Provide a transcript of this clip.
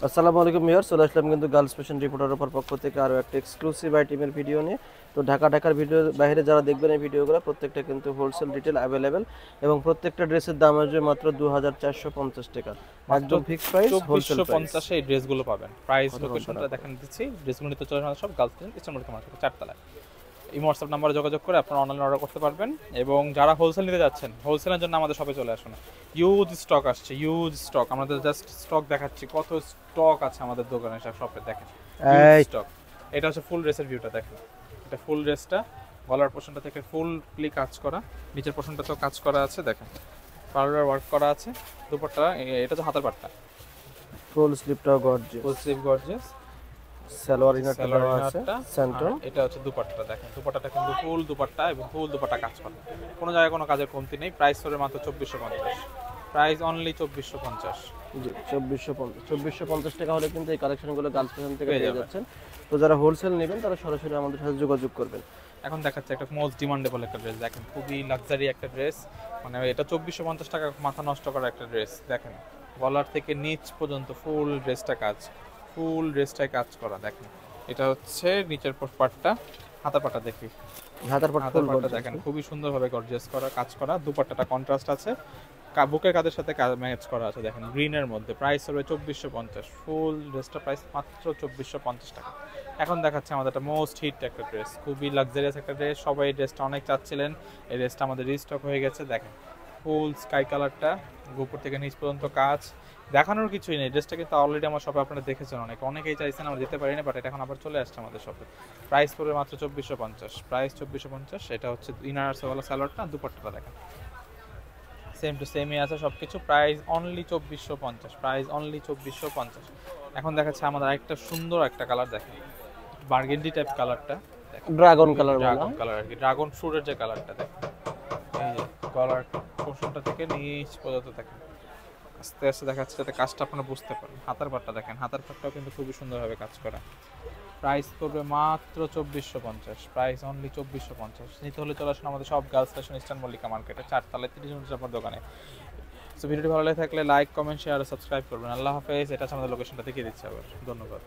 আসসালামু আলাইকুম ভিউয়ার্স, চলে আসলাম কিন্তু গার্লস ফ্যাশন রিপোর্টার উপর পক্ষ থেকে আরও একটা এক্সক্লুসিভ আইটেমের ভিডিও নিয়ে। তো ঢাকার ভিডিও বাইরে যারা দেখবেন এই ভিডিওগুলো প্রত্যেকটা কিন্তু হোলসেল রিটেল অ্যাভেলেবেল এবং প্রত্যেকটা ড্রেসের দাম আসবে মাত্র 2450 টাকা, একদম ফিক্সড প্রাইস, হোলসেল প্রাইস। 2450 এই ড্রেসগুলো পাবেন। প্রাইস লোকেশনটা দেখেন দিচ্ছি, ড্রেসগুলো নিতে চলে আসুন সব girls fashion eastern market market 4 তলায়। এই হোয়াটসঅ্যাপ নাম্বারে যোগাযোগ করে আপনারা অনলাইনে অর্ডার করতে পারবেন। এবং যারা হোলসেল নিতে যাচ্ছেন, হোলসেলের জন্য আমাদের শপে চলে আসুন। ইউজ স্টক আসছে, ইউজ স্টক। আমাদের জাস্ট স্টক দেখাচ্ছি, কত স্টক আছে আমাদের দোকানে, সব শপে দেখেন ইউজ স্টক। এটা হচ্ছে ফুল ড্রেসের ভিউটা দেখেন। এটা ফুল ড্রেসটা, গলার পোর্শনটা থেকে ফুল ক্লিক কাজ করা, নিচের পোর্শনটাতেও কাজ করা আছে দেখেন, পার্লার ওয়ার্ক করা আছে। দুপাট্টা, এটা হচ্ছে হাতের পাট্টা, ফুল স্লিভটাও gorgeous, full sleeve gorgeous. Salwar ইনারটা দেওয়া আছে সেন্টন। এটা হচ্ছে দুপাট্টা দেখেন, দুপাট্টাটা কিন্তু ফুল দুপাট্টা এবং ফুল দুপাট্টা কাজ করা, কোনো জায়গায় কোনো কাজের কমতি নেই। প্রাইস পড়বে মাত্র 2450, প্রাইস অনলি 2450। জি, 2450 টাকা হলে কিন্তু এই কালেকশনগুলো গার্লস ফ্যাশন থেকে পেয়ে যাচ্ছেন। তো যারা হোলসেল নেবেন তারা সরাসরি আমাদের সাথে যোগাযোগ করবেন। এখন দেখাচ্ছে একটা মোস্ট ডিমান্ডেবল একটা ড্রেস দেখেন, খুবই লাক্সারি একটা ড্রেস। মানে এটা 2450 টাকা মাথা নষ্ট করা একটা ড্রেস দেখেন। গলার থেকে নিচ পর্যন্ত ফুল ড্রেসটা কাজ, ফুল ড্রেসটায় কাজ করা দেখেন। এটা হচ্ছে নিচের পার্টটা, হাতার পাটটা দেখি, হাতার পাটটা দেখেন খুবই সুন্দরভাবে গর্জিয়াস করা কাজ করা। দুপাট্টাটা কন্ট্রাস্ট আছে, বুকের কাজের সাথে ম্যাচ করা আছে দেখেন গ্রিনের মধ্যে। প্রাইস হবে 2450, ফুল ড্রেসটা প্রাইস মাত্র 2450 টাকা। এখন দেখাচ্ছে আমাদের একটা মোস্ট হিট একটা ড্রেস, খুবই লাক্সারিয়াস একটা ড্রেস। সবাই এই ড্রেসটা অনেক চাচ্ছিলেন, এই ড্রেসটা আমাদের রিস্টক হয়ে গেছে দেখেন। ফুল স্কাই কালারটা, উপর থেকে নিচ পর্যন্ত কাজ, দেখানোর কিছুই নেই। ড্রেসটা কিন্তু অলরেডি আমার শপে আপনারা দেখেছেন, অনেকেই চাইছেন, আমরা দিতে পারিনি, বাট এটা এখন আবার চলে আসছে আমাদের শপে। প্রাইস পড়বে মাত্র 2450, প্রাইস 2450। এটা হচ্ছে ইনার সালোয়ারটা, দুপাট্টাটা দেখেন সেম টু সেমই আছে সব কিছু। Price only 2450, price only 2450। এখন দেখাচ্ছে আমাদের আরেকটা সুন্দর একটা কালার দেখেন, বার্গেন্ডি টাইপ কালারটা, ড্রাগন কালার, ড্রাগন কালার আর কি, ড্রাগন ফ্রুটের যে কালারটা দেখেন। এই যে গলার পোর্শনটা থেকে নিচ পর্যন্ত দেখেন, আস্তে আস্তে দেখাচ্ছে যাতে কাজটা আপনারা বুঝতে পারেন। হাতার পাটটা দেখেন, হাতার পাটটাও কিন্তু খুবই সুন্দরভাবে কাজ করা। প্রাইস পড়বে মাত্র 2450, প্রাইস অনলি 2450। নিতে হলে চলে আসুন আমাদের সব গার্লস ফ্যাশন ইস্টার্ন মল্লিকা মার্কেটে 4 তলায় 30 মিনিট আপনার দোকানে। সো ভিডিওটি ভালো লাগে থাকলে লাইক, কমেন্ট, শেয়ার আর সাবস্ক্রাইব করবেন। আল্লাহ হাফেজ। এটা হচ্ছে আমাদের লোকেশনটা দেখিয়ে দিচ্ছি আবার। ধন্যবাদ।